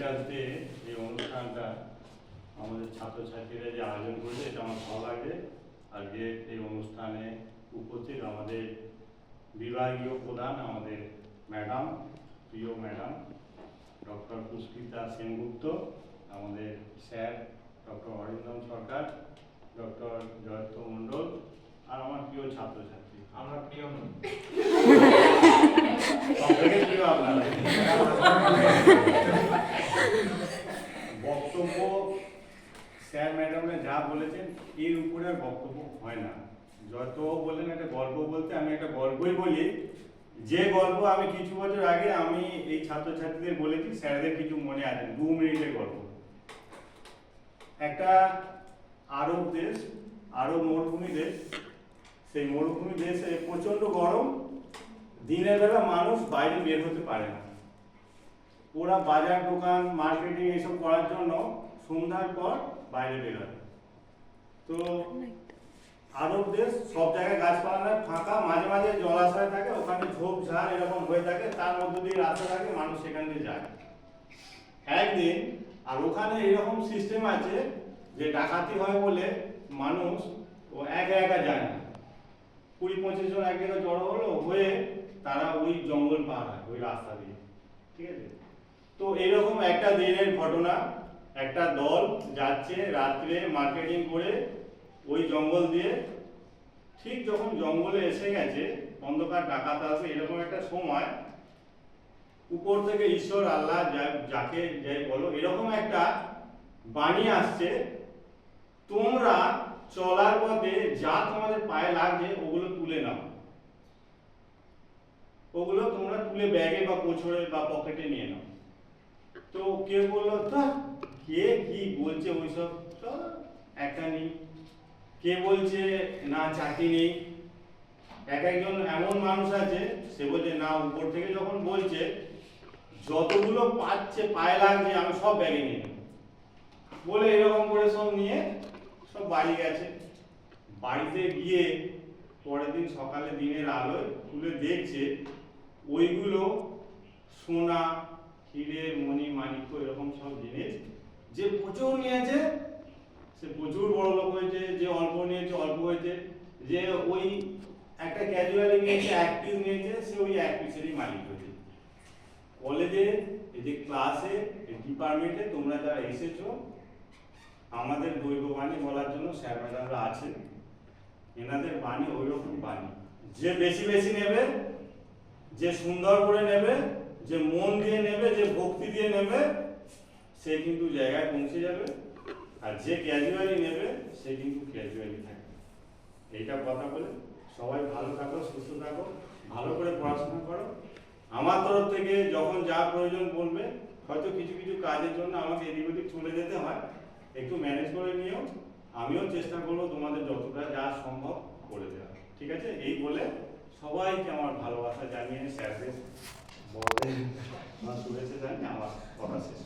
আজকে এই অনুষ্ঠানটা আমাদের ছাত্রছাত্রীরা যে আয়োজন করেছে এটা আমার ভালো লাগে। আজকে এই অনুষ্ঠানে উপস্থিত আমাদের বিভাগীয় প্রধান আমাদের ম্যাডাম, প্রিয় ম্যাডাম ডক্টর পুষ্পিতা সেনগুপ্ত, আমাদের স্যার ডক্টর অরিন্দম সরকার, ডক্টর জয়ন্ত মণ্ডল, আর আমার প্রিয় ছাত্রছাত্রী। আমরা প্রিয় নই, সবথেকে প্রিয় আপনারা। বক্তব্য স্যার ম্যাডামরা যা বলেছেন এর উপরে আর বক্তব্য হয় না। যত বললেন একটা গল্প বলতে, আমি একটা গল্পই বলি। যে গল্প আমি কিছু বছর আগে আমি এই ছাত্রছাত্রীদের বলেছি, স্যারদের কিছু মনে আছে, 2 মিনিটের গল্প। একটা আরব দেশ, আরব মরুভূমি দেশ, সেই মরুভূমি দেশে প্রচন্ড গরম, দিনের বেলা মানুষ বাইরে বের হতে পারে না। ওরা বাজার দোকান মার্কেটিং এসব করার জন্য সন্ধ্যার পর বাইরে বেরোয়। তো আরব দেশ, সব জায়গায় গাছপালা নয়, ফাঁকা, মাঝে মাঝে জলাশয় থাকে, ওখানে ঝোপঝাড় এরকম হয়ে থাকে, তার মধ্যে দিয়ে রাস্তা থাকে, মানুষ সেখান দিয়ে যায় একদিন। আর ওখানে এরকম সিস্টেম আছে যে ডাকাতি হয় বলে মানুষ ও একা একা যায় না, 20-25 জন এক জায়গায় জড়ো হলো, হয়ে তারা ওই জঙ্গল পার হয় ওই রাস্তা দিয়ে, ঠিক আছে? তো এরকম একটা দিনের ঘটনা, একটা দল যাচ্ছে রাত্রে মার্কেটিং করে ওই জঙ্গল দিয়ে। ঠিক যখন জঙ্গলে এসে গেছে, অন্ধকার ডাকাত আসবে, এরকম একটা সময় উপর থেকে ঈশ্বর আল্লাহ যাকে যাই বলো, এরকম একটা বাণী আসছে, তোমরা চলার পথে যা তোমাদের পায়ে লাগছে ওগুলো তুলে নাও, ওগুলো তোমরা তুলে ব্যাগে বা কোছড়ে বা পকেটে নিয়ে নাও। তো কেউ বললো তা কে কি বলছে ওইসব, একটা নেই। কে বলছে না চাকরি নেই। এক একজন এমন মানুষ আছে, সে বলছে না, উপর থেকে যখন বলছে যতগুলো পাচ্ছে পায়ে লাগছে আমি সব ব্যাগে নিয়ে নেব বলে এরকম করে সব নিয়ে সব বাড়ি গেছে। বাড়িতে গিয়ে পরের দিন সকালে দিনের আলোয় খুলে দেখছে ওইগুলো সোনা, হিরে, মণি, মাণিক্য এরকম সব জিনিস। যে প্রচুর নিয়েছে সে প্রচুর বড় লোক হয়েছে, যে অল্প নিয়েছে অল্প হয়েছে, যে ওই একটা ক্যাজুয়ালি নিয়েছে, 1 পিস নিয়েছে, সে ওই 1 পিসেরই মালিক হয়েছে। কলেজে এই যে ক্লাসে ডিপার্টমেন্টে তোমরা যারা এসেছো, আমাদের দৈব বাণী বলার জন্য স্যার ম্যাডামরা আছেন, এনাদের বাণী ওই রকম বাণী। যে বেশি বেশি নেবে, যে সুন্দর করে নেবে, যে মন দিয়ে নেবে, যে ভক্তি দিয়ে নেবে, সে কিন্তু জায়গায় পৌঁছে যাবে। আর যে ক্যাজুয়ালি নেবে সে কিন্তু ক্যাজুয়ালি থাকবে। এইটা কথা বলে সবাই ভালো থাকো, সুস্থ থাকো, ভালো করে পড়াশোনা করো। আমার তরফ থেকে যখন যা প্রয়োজন বলবে, হয়তো কিছু কিছু কাজের জন্য আমাকে এদিক ওদিক চলে যেতে হয়, একটু ম্যানেজ করে নিও। আমিও চেষ্টা করবো তোমাদের যতটা যা সম্ভব করে দেওয়া, ঠিক আছে? এই বলে সবাইকে আমার ভালোবাসা জানিয়ে, স্যারদের বড়দের আমার শুভেচ্ছা জানিয়ে আমার কথা শেষ।